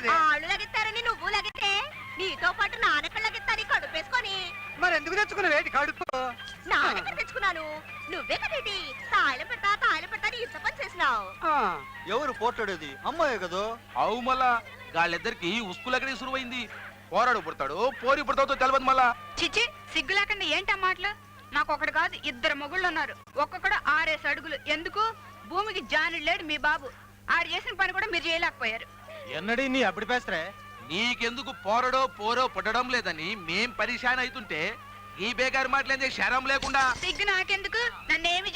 ఉన్నది. ఆళ్ళు లగిస్తారని నువ్వు లగితే నీతో పాటు నానెక్కడ లగిస్తాని కడుపేసుకొని. మరి ఎందుకు తెచ్చుకున్నావు ఏంటి కడుపు? నానెక్కడ తెచ్చుకున్నాను, నువ్వే కదేటి తాయిలు పెడతా నీ ఇంత పని చేసినావు. ఎవరు పోట్లాడేది? అమ్మాయే కదా. అవు మళ్ళా వాళ్ళిద్దరికి ఉస్కులెక్కడి సురువైంది. పోరాడు పుడతాడు, పోరి పుడతావుతో తెలియదు మళ్ళా. చిచి సిగ్గు లేకుండా ఏంటా మాటలు? నాకు ఒకటి కాదు 2 మొగుళ్ళు ఉన్నారు. ఒక్కొక్కడు 6 అడుగులు. ఎందుకు? భూమికి జానుడు మీ బాబు. ఆడు చేసిన పని కూడా మీరు చేయలేకపోయారు. ఎన్నడీ నీ అప్పుడు పేస్తరే. నీకెందుకు పోరడో పోరో పుట్టడం లేదని మేం పరిశాన్ అవుతుంటే ఈ బేగారి మాటలేందే శరం లేకుండా. సిగ్గు నాకెందుకు? నన్నేమి